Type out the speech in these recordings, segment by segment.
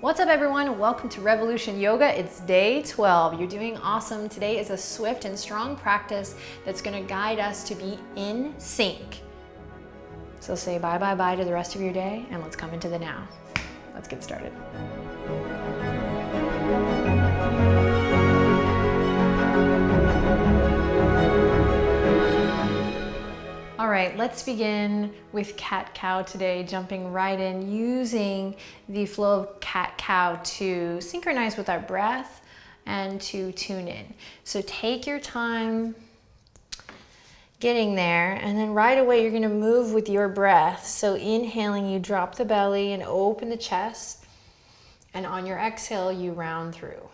What's up everyone? Welcome to Revolution Yoga. It's day 12. You're doing awesome. Today is a swift and strong practice that's going to guide us to be in sync. So say bye bye bye to the rest of your day and let's come into the now. Let's get started. All right, let's begin with cat-cow today, jumping right in, using the flow of cat-cow to synchronize with our breath and to tune in. So take your time getting there, and then right away you're gonna move with your breath. So inhaling, you drop the belly and open the chest, and on your exhale, you round through.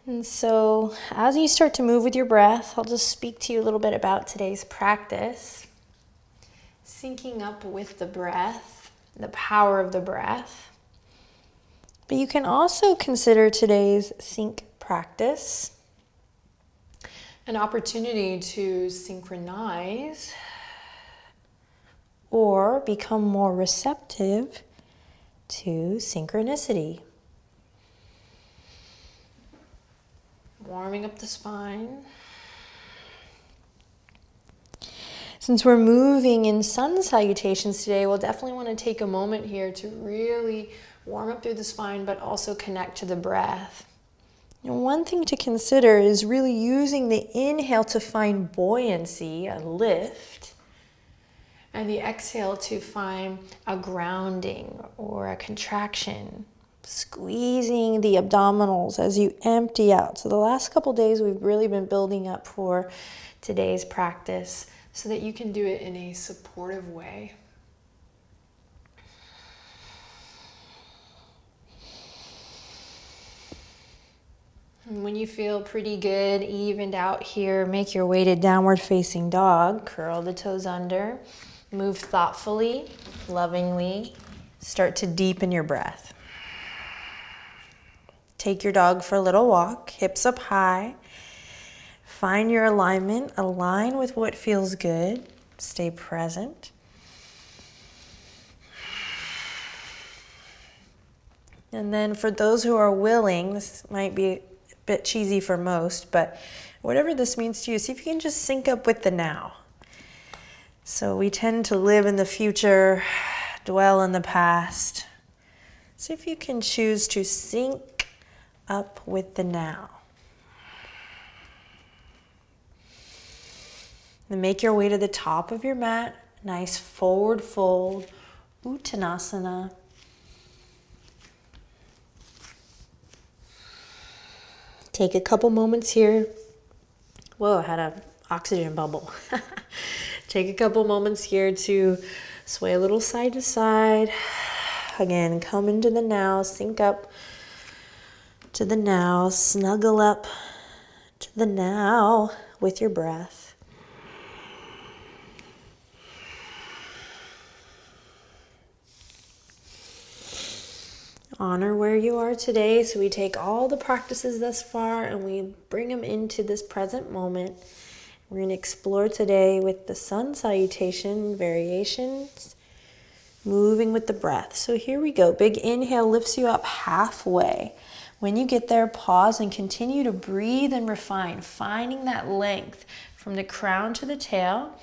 And so as you start to move with your breath, I'll just speak to you a little bit about today's practice. Syncing up with the breath, the power of the breath. But you can also consider today's sync practice an opportunity to synchronize or become more receptive to synchronicity. Warming up the spine. Since we're moving in Sun Salutations today, we'll definitely want to take a moment here to really warm up through the spine, but also connect to the breath. And one thing to consider is really using the inhale to find buoyancy, a lift, and the exhale to find a grounding or a contraction. Squeezing the abdominals as you empty out. So the last couple days we've really been building up for today's practice so that you can do it in a supportive way. And when you feel pretty good, evened out here, make your way to downward facing dog. Curl the toes under. Move thoughtfully, lovingly. Start to deepen your breath. Take your dog for a little walk, hips up high. Find your alignment, align with what feels good. Stay present. And then for those who are willing, this might be a bit cheesy for most, but whatever this means to you, see if you can just sync up with the now. So we tend to live in the future, dwell in the past. See if you can choose to sync up with the now. Then make your way to the top of your mat. Nice forward fold, Uttanasana. Take a couple moments here. Whoa, I had an oxygen bubble. Take a couple moments here to sway a little side to side. Again, come into the now, sync up to the now, snuggle up to the now with your breath. Honor where you are today. So we take all the practices thus far and we bring them into this present moment. We're going to explore today with the Sun Salutation variations, moving with the breath. So here we go. Big inhale lifts you up halfway. When you get there, pause and continue to breathe and refine, finding that length from the crown to the tail,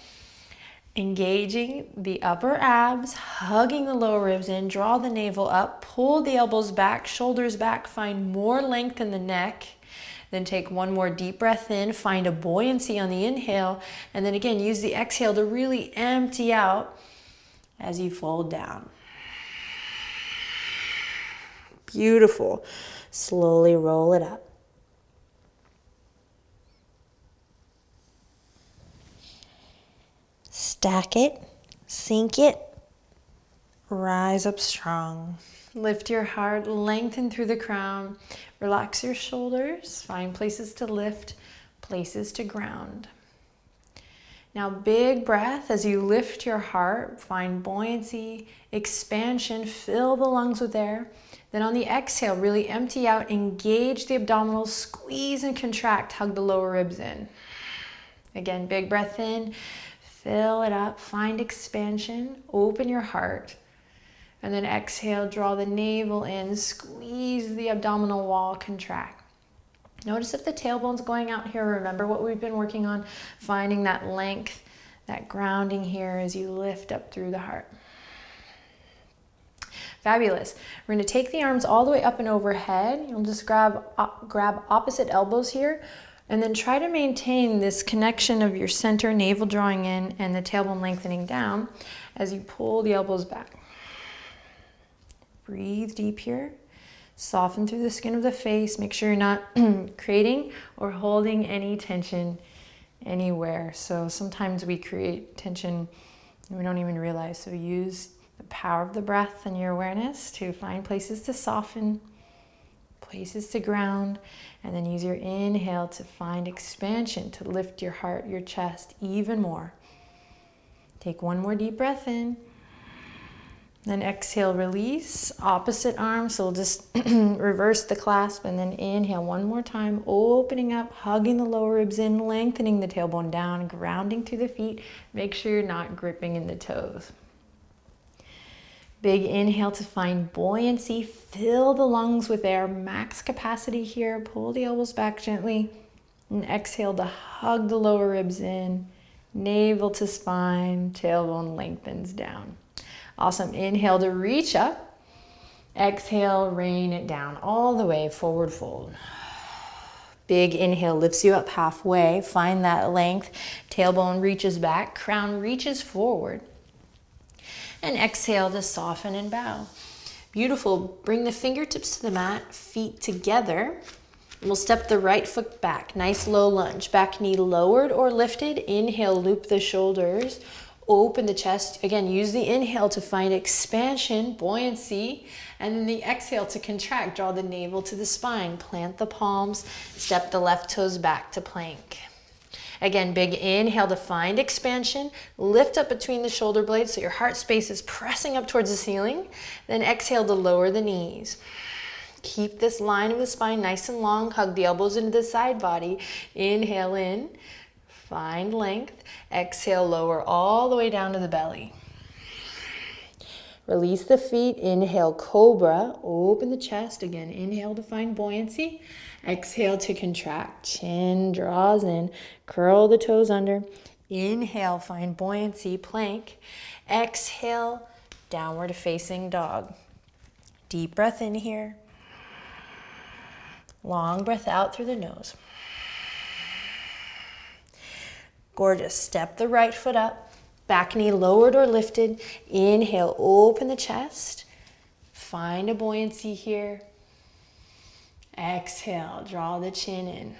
engaging the upper abs, hugging the lower ribs in, draw the navel up, pull the elbows back, shoulders back, find more length in the neck. Then take one more deep breath in, find a buoyancy on the inhale, and then again, use the exhale to really empty out as you fold down. Beautiful. Slowly roll it up. Stack it, sink it, rise up strong. Lift your heart, lengthen through the crown. Relax your shoulders, find places to lift, places to ground. Now big breath as you lift your heart, find buoyancy, expansion, fill the lungs with air. Then on the exhale, really empty out, engage the abdominals, squeeze and contract, hug the lower ribs in. Again, big breath in, fill it up, find expansion, open your heart. And then exhale, draw the navel in, squeeze the abdominal wall, contract. Notice if the tailbone's going out here. Remember what we've been working on, finding that length, that grounding here as you lift up through the heart. Fabulous. We're going to take the arms all the way up and overhead. You'll just grab opposite elbows here, and then try to maintain this connection of your center, navel drawing in, and the tailbone lengthening down as you pull the elbows back. Breathe deep here. Soften through the skin of the face. Make sure you're not creating or holding any tension anywhere. So sometimes we create tension and we don't even realize. So use the power of the breath and your awareness to find places to soften, places to ground, and then use your inhale to find expansion, to lift your heart, your chest even more. Take one more deep breath in. Then exhale, release, opposite arm. So we'll just reverse the clasp and then inhale one more time, opening up, hugging the lower ribs in, lengthening the tailbone down, grounding through the feet. Make sure you're not gripping in the toes. Big inhale to find buoyancy. Fill the lungs with air, max capacity here. Pull the elbows back gently. And exhale to hug the lower ribs in, navel to spine, tailbone lengthens down. Awesome. Inhale to reach up. Exhale, rain it down all the way, forward fold. Big inhale lifts you up halfway. Find that length. Tailbone reaches back. Crown reaches forward. And exhale to soften and bow. Beautiful. Bring the fingertips to the mat, feet together. We'll step the right foot back. Nice low lunge. Back knee lowered or lifted. Inhale, loop the shoulders. Open the chest. Again, use the inhale to find expansion, buoyancy, and then the exhale to contract. Draw the navel to the spine. Plant the palms. Step the left toes back to plank. Again, big inhale to find expansion. Lift up between the shoulder blades so your heart space is pressing up towards the ceiling. Then exhale to lower the knees. Keep this line of the spine nice and long. Hug the elbows into the side body. Inhale in. Find length. Exhale, lower all the way down to the belly. Release the feet. Inhale, cobra. Open the chest. Again, inhale to find buoyancy. Exhale to contract. Chin draws in. Curl the toes under. Inhale, find buoyancy, plank. Exhale, downward facing dog. Deep breath in here. Long breath out through the nose. Gorgeous. Step the right foot up. Back knee lowered or lifted. Inhale, open the chest. Find a buoyancy here. Exhale, draw the chin in.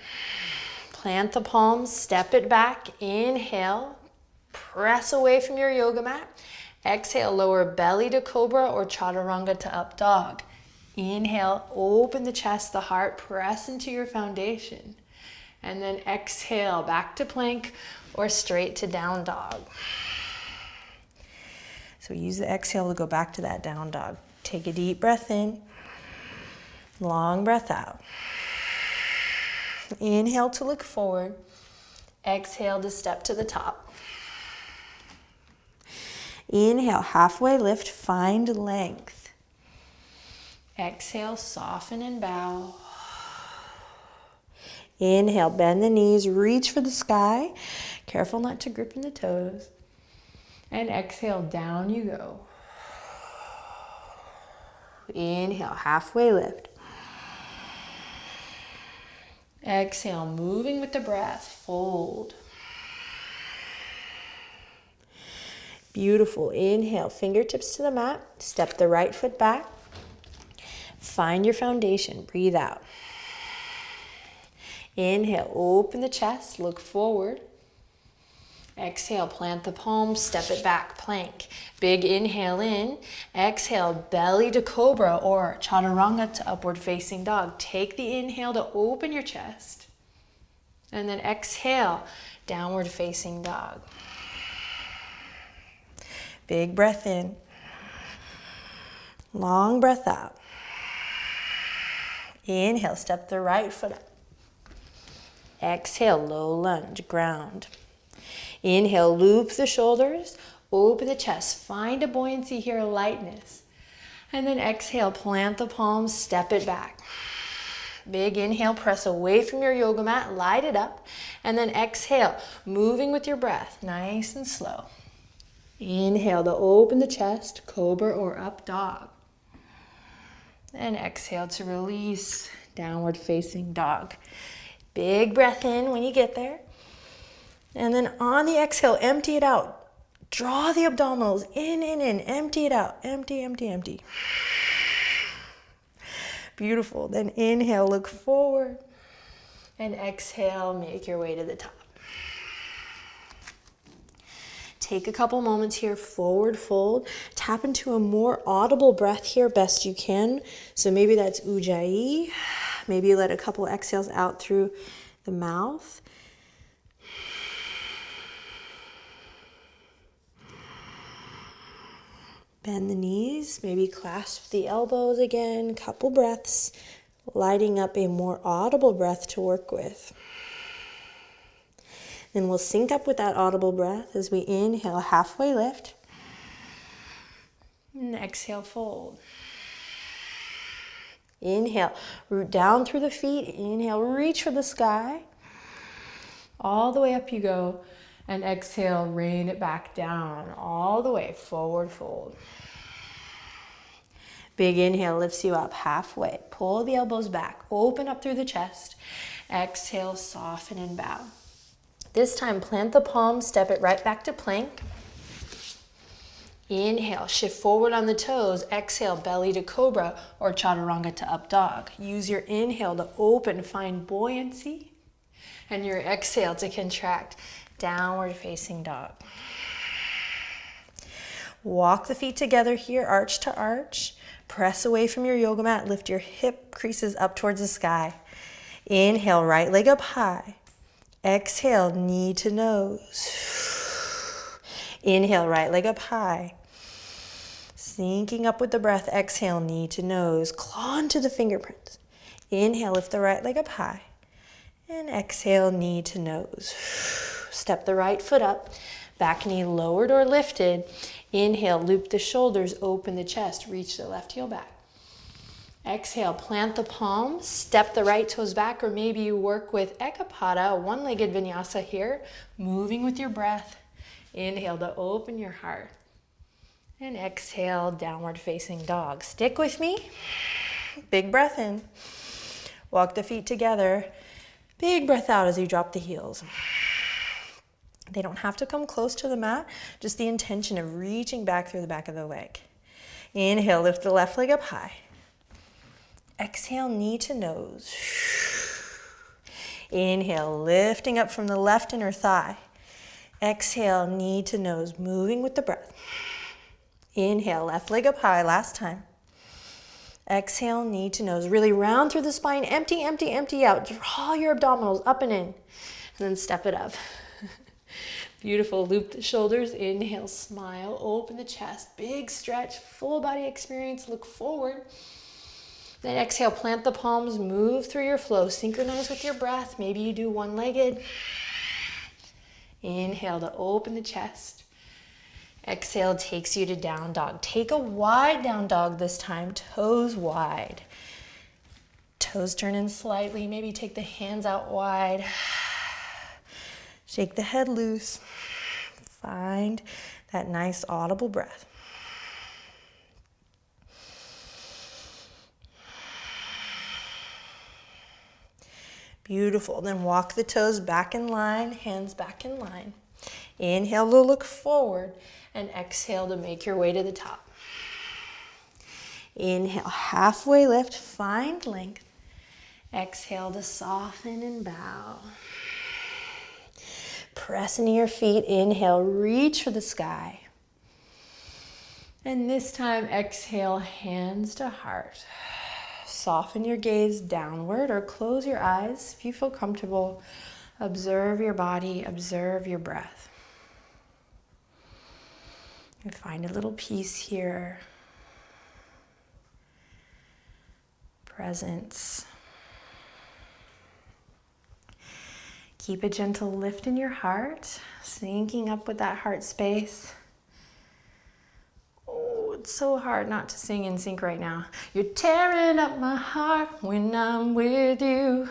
Plant the palms, step it back. Inhale, press away from your yoga mat. Exhale, lower belly to cobra or chaturanga to up dog. Inhale, open the chest, the heart, press into your foundation. And then exhale, back to plank or straight to down dog. So use the exhale to go back to that down dog. Take a deep breath in, long breath out. Inhale to look forward. Exhale to step to the top. Inhale, halfway lift, find length. Exhale, soften and bow. Inhale, bend the knees, reach for the sky. Careful not to grip in the toes. And exhale, down you go. Inhale, halfway lift. Exhale, moving with the breath, fold. Beautiful. Inhale, fingertips to the mat. Step the right foot back. Find your foundation. Breathe out. Inhale, open the chest, look forward. Exhale, plant the palms, step it back, plank. Big inhale in. Exhale, belly to cobra or chaturanga to upward facing dog. Take the inhale to open your chest. And then exhale, downward facing dog. Big breath in. Long breath out. Inhale, step the right foot up. Exhale, low lunge, ground. Inhale, loop the shoulders, open the chest. Find a buoyancy here, lightness. And then exhale, plant the palms, step it back. Big inhale, press away from your yoga mat, light it up. And then exhale, moving with your breath, nice and slow. Inhale to open the chest, cobra or up dog. And exhale to release, downward facing dog. Big breath in when you get there. And then on the exhale, empty it out. Draw the abdominals in, empty it out. Empty, empty, empty. Beautiful. Then inhale, look forward. And exhale, make your way to the top. Take a couple moments here, forward fold. Tap into a more audible breath here, best you can. So maybe that's ujjayi. Maybe let a couple exhales out through the mouth. Bend the knees, maybe clasp the elbows again, couple breaths, lighting up a more audible breath to work with. Then we'll sync up with that audible breath as we inhale, halfway lift, and exhale, fold. Inhale, root down through the feet, inhale, reach for the sky. All the way up you go. And exhale, rain it back down, all the way, forward fold. Big inhale lifts you up halfway. Pull the elbows back, open up through the chest. Exhale, soften and bow. This time, plant the palms, step it right back to plank. Inhale, shift forward on the toes. Exhale, belly to cobra or chaturanga to up dog. Use your inhale to open, find buoyancy. And your exhale to contract. Downward facing dog. Walk the feet together here, arch to arch. Press away from your yoga mat. Lift your hip creases up towards the sky. Inhale, right leg up high. Exhale, knee to nose. Inhale, right leg up high. Syncing up with the breath. Exhale, knee to nose. Claw into the fingerprints. Inhale, lift the right leg up high. And exhale, knee to nose. Step the right foot up, back knee lowered or lifted. Inhale, loop the shoulders, open the chest, reach the left heel back. Exhale, plant the palms, step the right toes back, or maybe you work with ekapada, one-legged vinyasa here, moving with your breath. Inhale to open your heart. And exhale, downward facing dog. Stick with me. Big breath in. Walk the feet together. Big breath out as you drop the heels. They don't have to come close to the mat, just the intention of reaching back through the back of the leg. Inhale, lift the left leg up high. Exhale, knee to nose. Inhale, lifting up from the left inner thigh. Exhale, knee to nose, moving with the breath. Inhale, left leg up high, last time. Exhale, knee to nose. Really round through the spine, empty, empty, empty out. Draw your abdominals up and in, and then step it up. Beautiful. Loop the shoulders. Inhale, smile, open the chest. Big stretch, full body experience. Look forward. Then exhale, plant the palms, move through your flow. Synchronize with your breath. Maybe you do one-legged. Inhale to open the chest. Exhale takes you to down dog. Take a wide down dog this time, toes wide. Toes turn in slightly. Maybe take the hands out wide. Shake the head loose. Find that nice audible breath. Beautiful. Then walk the toes back in line, hands back in line. Inhale to look forward and exhale to make your way to the top. Inhale, halfway lift, find length. Exhale to soften and bow. Press into your feet. Inhale, reach for the sky. And this time, exhale, hands to heart. Soften your gaze downward or close your eyes if you feel comfortable. Observe your body, observe your breath. And find a little peace here. Presence. Keep a gentle lift in your heart, syncing up with that heart space. Oh, it's so hard not to sing in sync right now. You're tearing up my heart when I'm with you.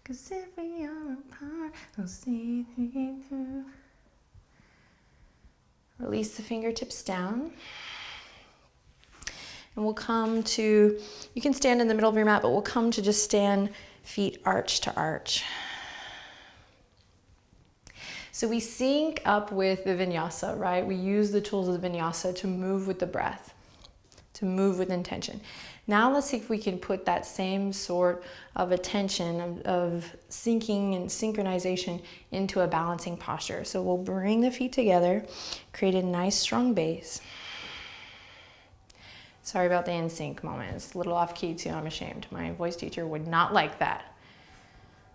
Cause if we are apart, I'll see you through. Release the fingertips down. And we'll come to, you can stand in the middle of your mat, but we'll come to just stand feet arch to arch. So we sync up with the Vinyasa, right? We use the tools of the Vinyasa to move with the breath, to move with intention. Now let's see if we can put that same sort of attention, of syncing and synchronization into a balancing posture. So we'll bring the feet together, create a nice strong base. Sorry about the in sync moment. It's a little off key too, I'm ashamed. My voice teacher would not like that.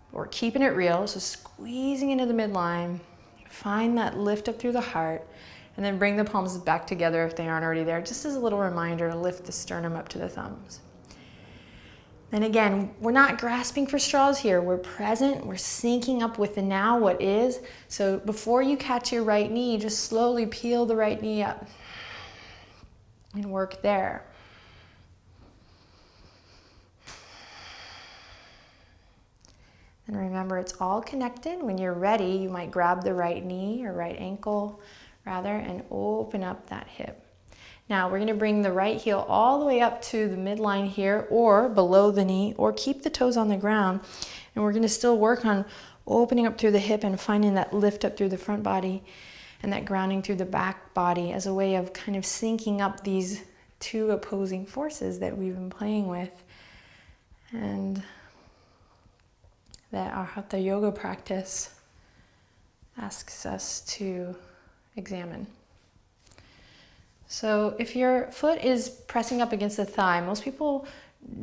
But we're keeping it real, so squeezing into the midline, find that lift up through the heart, and then bring the palms back together if they aren't already there, just as a little reminder to lift the sternum up to the thumbs. And again, we're not grasping for straws here. We're present, we're syncing up with the now, what is. So before you catch your right knee, just slowly peel the right knee up and work there. And remember, it's all connected. When you're ready, you might grab the right knee or right ankle, rather, and open up that hip. Now we're going to bring the right heel all the way up to the midline here, or below the knee, or keep the toes on the ground. And we're going to still work on opening up through the hip and finding that lift up through the front body and that grounding through the back body as a way of kind of syncing up these two opposing forces that we've been playing with, and that our Hatha Yoga practice asks us to examine. So if your foot is pressing up against the thigh, most people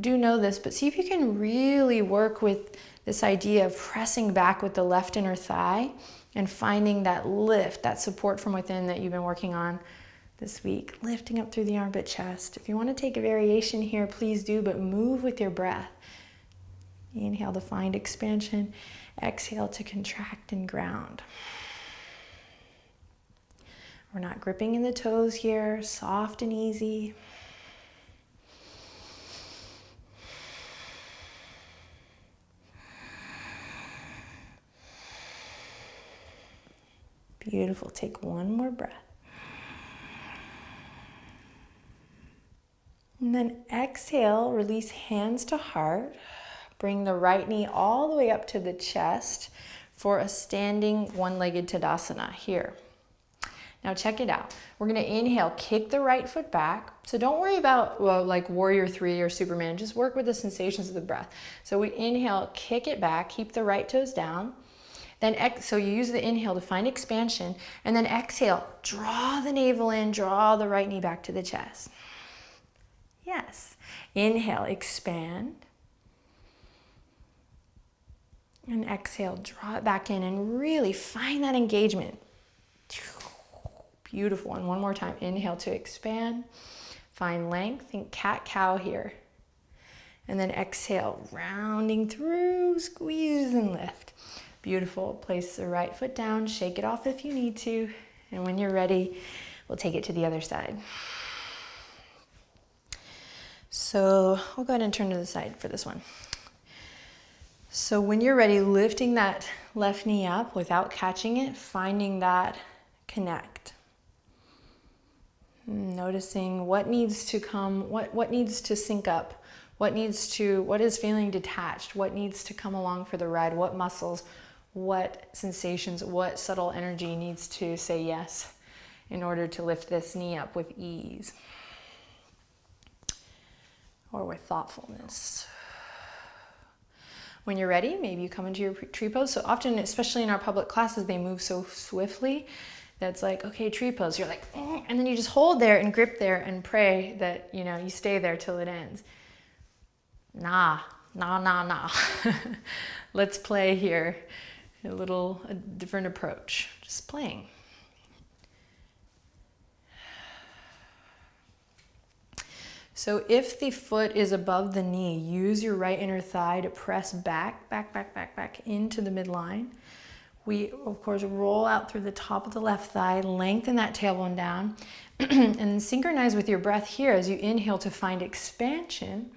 do know this, but see if you can really work with this idea of pressing back with the left inner thigh and finding that lift, that support from within that you've been working on this week, lifting up through the armpit chest. If you want to take a variation here, please do, but move with your breath. Inhale to find expansion, exhale to contract and ground. We're not gripping in the toes here, soft and easy. Beautiful. Take one more breath. And then exhale, release hands to heart. Bring the right knee all the way up to the chest for a standing one-legged Tadasana here. Now check it out. We're going to inhale, kick the right foot back. So don't worry about like Warrior 3 or Superman. Just work with the sensations of the breath. So we inhale, kick it back, keep the right toes down. Then so you use the inhale to find expansion, and then exhale, draw the navel in, draw the right knee back to the chest. Yes. Inhale, expand. And exhale, draw it back in and really find that engagement. Beautiful. And one more time. Inhale to expand. Find length. Think cat-cow here. And then exhale, rounding through, squeeze and lift. Beautiful. Place the right foot down. Shake it off if you need to. And when you're ready, we'll take it to the other side. So I'll go ahead and turn to the side for this one. So when you're ready, lifting that left knee up without catching it, finding that connect. Noticing what needs to come, what needs to sync up, what is feeling detached, what needs to come along for the ride, what muscles, what sensations, what subtle energy needs to say yes in order to lift this knee up with ease or with thoughtfulness. When you're ready, maybe you come into your tree pose. So often, especially in our public classes, they move so swiftly that's like, okay, tree pose. You're like, and then you just hold there and grip there and pray that, you stay there till it ends. Nah. Let's play here. A different approach. Just playing. So if the foot is above the knee, use your right inner thigh to press back into the midline. We, of course, roll out through the top of the left thigh, lengthen that tailbone down, and then synchronize with your breath here as you inhale to find expansion.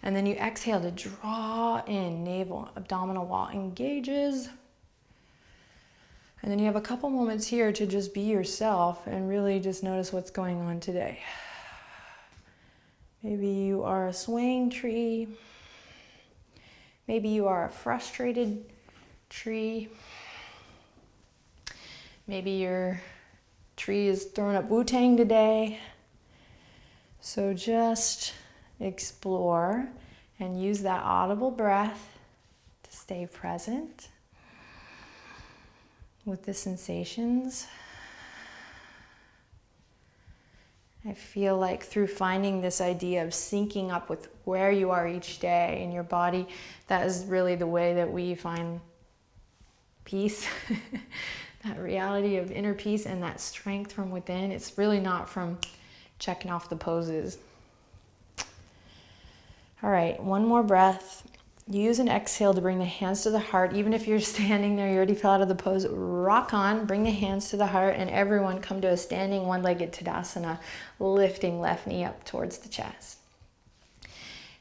And then you exhale to draw in, navel, abdominal wall engages. And then you have a couple moments here to just be yourself and really just notice what's going on today. Maybe you are a swaying tree. Maybe you are a frustrated tree. Maybe your tree is throwing up Wu-Tang today. So just explore and use that audible breath to stay present with the sensations. I feel like through finding this idea of syncing up with where you are each day in your body, that is really the way that we find peace, that reality of inner peace and that strength from within. It's really not from checking off the poses. All right, one more breath. Use an exhale to bring the hands to the heart. Even if you're standing there, you already fell out of the pose, rock on, bring the hands to the heart, and everyone come to a standing one-legged Tadasana, lifting left knee up towards the chest.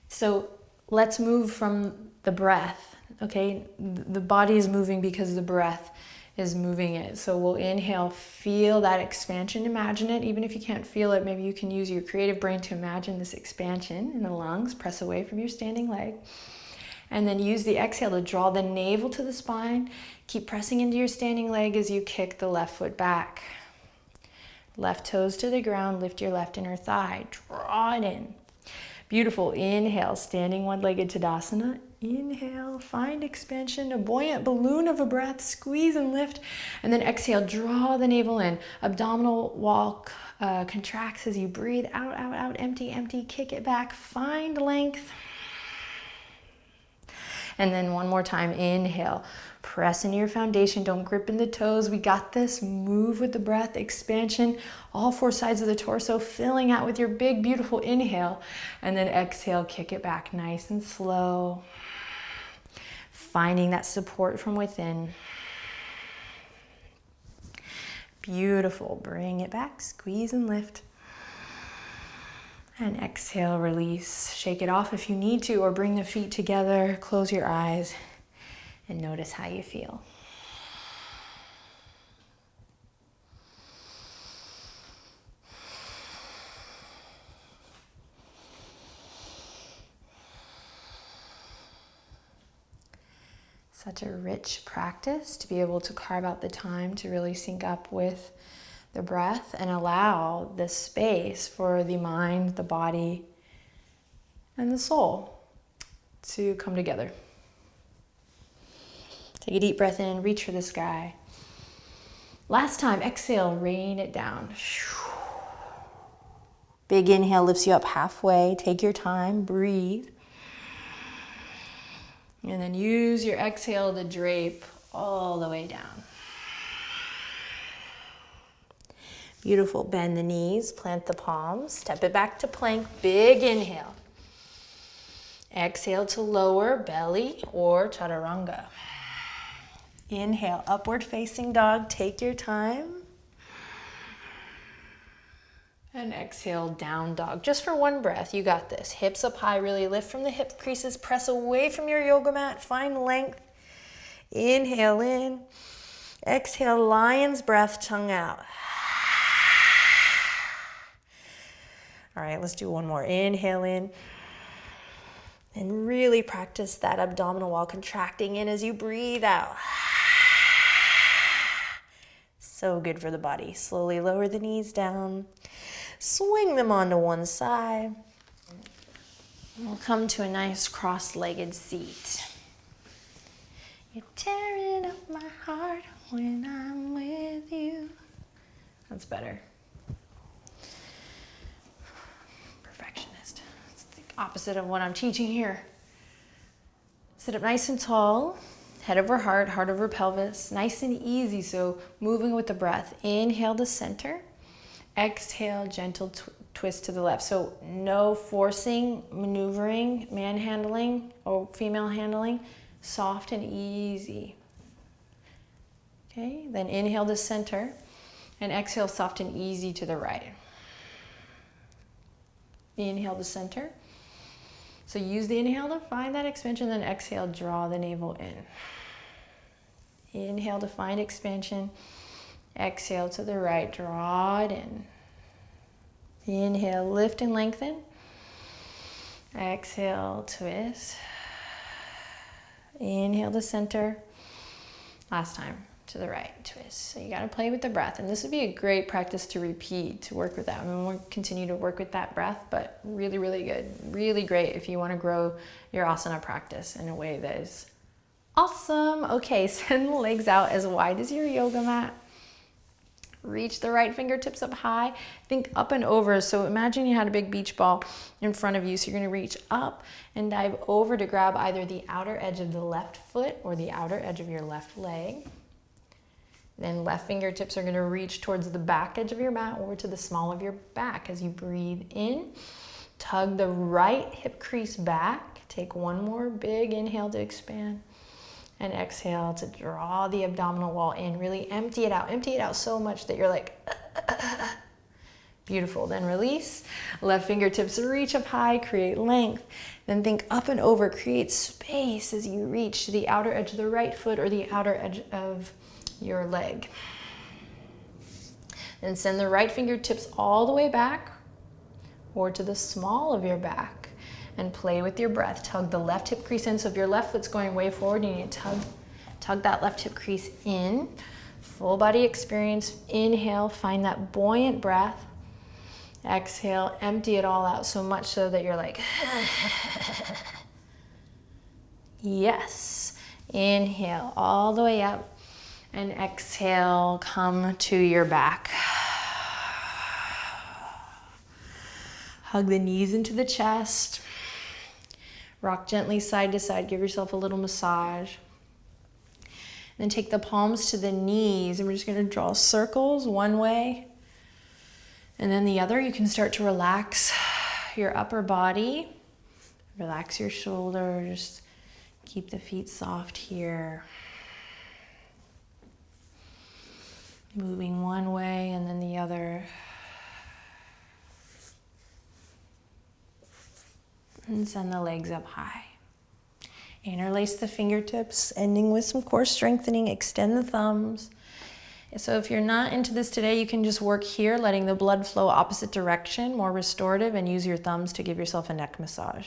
So let's move from the breath, okay? The body is moving because the breath is moving it. So we'll inhale, feel that expansion, imagine it. Even if you can't feel it, maybe you can use your creative brain to imagine this expansion in the lungs. Press away from your standing leg. And then use the exhale to draw the navel to the spine. Keep pressing into your standing leg as you kick the left foot back. Left toes to the ground, lift your left inner thigh, draw it in. Beautiful, inhale, standing one-legged Tadasana. Inhale, find expansion, a buoyant balloon of a breath, squeeze and lift. And then exhale, draw the navel in. Abdominal wall contracts as you breathe out, out, out, empty, empty, kick it back, find length. And then one more time, inhale, press into your foundation, don't grip in the toes, we got this, move with the breath, expansion, all four sides of the torso, filling out with your big, beautiful inhale, and then exhale, kick it back nice and slow, finding that support from within. Beautiful, bring it back, squeeze and lift. And exhale, release. Shake it off if you need to, or bring the feet together, close your eyes, and notice how you feel. Such a rich practice to be able to carve out the time to really sync up with the breath and allow the space for the mind, the body, and the soul to come together. Take a deep breath in, reach for the sky. Last time, exhale, rain it down. Big inhale lifts you up halfway. Take your time, breathe. And then use your exhale to drape all the way down. Beautiful, bend the knees, plant the palms, step it back to plank, big inhale. Exhale to lower, belly or chaturanga. Inhale, upward facing dog, take your time. And exhale, down dog. Just for one breath, you got this. Hips up high, really lift from the hip creases, press away from your yoga mat, find length. Inhale in, exhale, lion's breath, tongue out. All right, let's do one more. Inhale in. And really practice that abdominal wall contracting in as you breathe out. So good for the body. Slowly lower the knees down. Swing them onto one side. We'll come to a nice cross-legged seat. You're tearing up my heart when I'm with you. That's better. Perfectionist. It's the opposite of what I'm teaching here. Sit up nice and tall, head over heart, heart over pelvis, nice and easy. So moving with the breath. Inhale to center, Exhale, gentle twist to the left. So no forcing, maneuvering, manhandling or female handling. Soft and easy. Okay, then inhale to center and exhale soft and easy to the right. Inhale to center. So use the inhale to find that expansion, then exhale, draw the navel in. Inhale to find expansion. Exhale to the right, draw it in. Inhale, lift and lengthen. Exhale, twist. Inhale to center. Last time, to the right, twist. So you gotta play with the breath. And this would be a great practice to repeat, to work with that. I mean, we'll continue to work with that breath, but really, really good. Really great if you wanna grow your asana practice in a way that is awesome. Okay, send the legs out as wide as your yoga mat. Reach the right fingertips up high. Think up and over. So imagine you had a big beach ball in front of you. So you're going to reach up and dive over to grab either the outer edge of the left foot or the outer edge of your left leg. Then left fingertips are going to reach towards the back edge of your mat or to the small of your back. As you breathe in, tug the right hip crease back. Take one more big inhale to expand. And exhale to draw the abdominal wall in. Really empty it out. Empty it out so much that you're like, Beautiful. Then release. Left fingertips reach up high, create length. Then think up and over, create space as you reach to the outer edge of the right foot or the outer edge of your leg. Then send the right fingertips all the way back or to the small of your back. And play with your breath. Tug the left hip crease in. So if your left foot's going way forward, you need to tug that left hip crease in. Full body experience. Inhale, find that buoyant breath. Exhale, empty it all out so much so that you're like, yes. Inhale all the way up. And exhale, come to your back. Hug the knees into the chest. Rock gently side to side. Give yourself a little massage. Then take the palms to the knees and we're just going to draw circles one way. And then the other, you can start to relax your upper body. Relax your shoulders. Keep the feet soft here. Moving one way and then the other. And send the legs up high. Interlace the fingertips, ending with some core strengthening. Extend the thumbs. So if you're not into this today, you can just work here, letting the blood flow opposite direction, more restorative, and use your thumbs to give yourself a neck massage.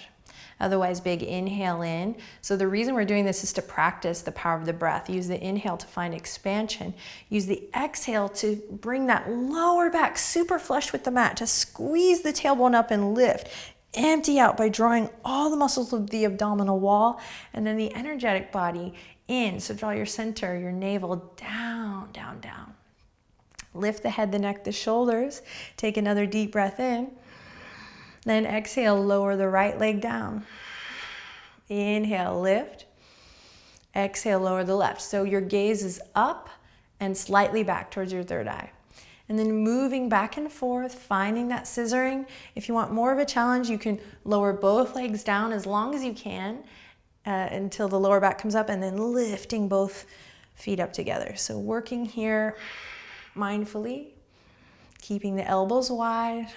Otherwise, big inhale in. So the reason we're doing this is to practice the power of the breath. Use the inhale to find expansion. Use the exhale to bring that lower back super flush with the mat, to squeeze the tailbone up and lift. Empty out by drawing all the muscles of the abdominal wall and then the energetic body in. So draw your center, your navel down, down, down. Lift the head, the neck, the shoulders. Take another deep breath in. Then exhale, lower the right leg down. Inhale, lift. Exhale, lower the left. So your gaze is up and slightly back towards your third eye. And then moving back and forth, finding that scissoring. If you want more of a challenge, you can lower both legs down as long as you can until the lower back comes up and then lifting both feet up together. So working here mindfully, keeping the elbows wide.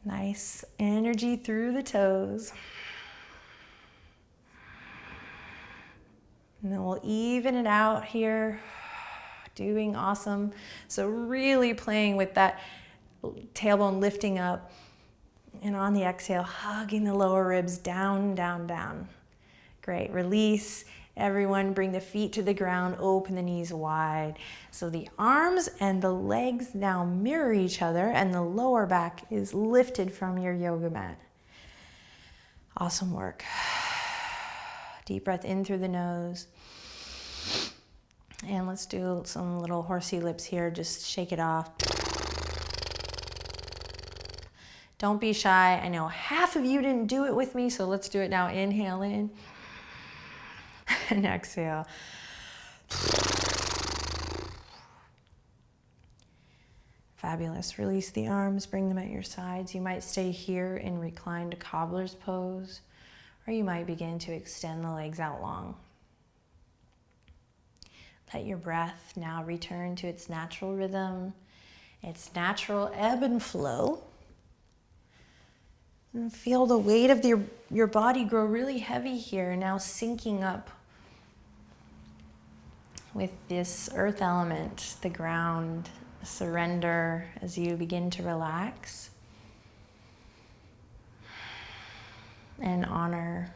Nice energy through the toes. And then we'll even it out here. Doing awesome. So really playing with that tailbone lifting up. And on the exhale, hugging the lower ribs down, down, down. Great. Release. Everyone bring the feet to the ground. Open the knees wide. So the arms and the legs now mirror each other and the lower back is lifted from your yoga mat. Awesome work. Deep breath in through the nose. And let's do some little horsey lips here. Just shake it off. Don't be shy. I know half of you didn't do it with me, so let's do it now. Inhale in and exhale. Fabulous. Release the arms, bring them at your sides. You might stay here in reclined cobbler's pose, or you might begin to extend the legs out long. Let your breath now return to its natural rhythm, its natural ebb and flow. And feel the weight of your body grow really heavy here, now syncing up with this earth element, the ground. Surrender as you begin to relax and honor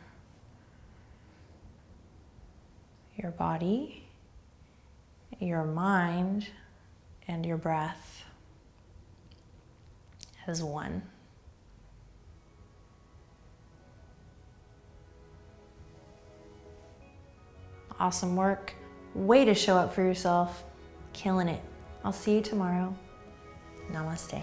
your body, your mind, and your breath as one. Awesome work. Way to show up for yourself. Killing it. I'll see you tomorrow. Namaste.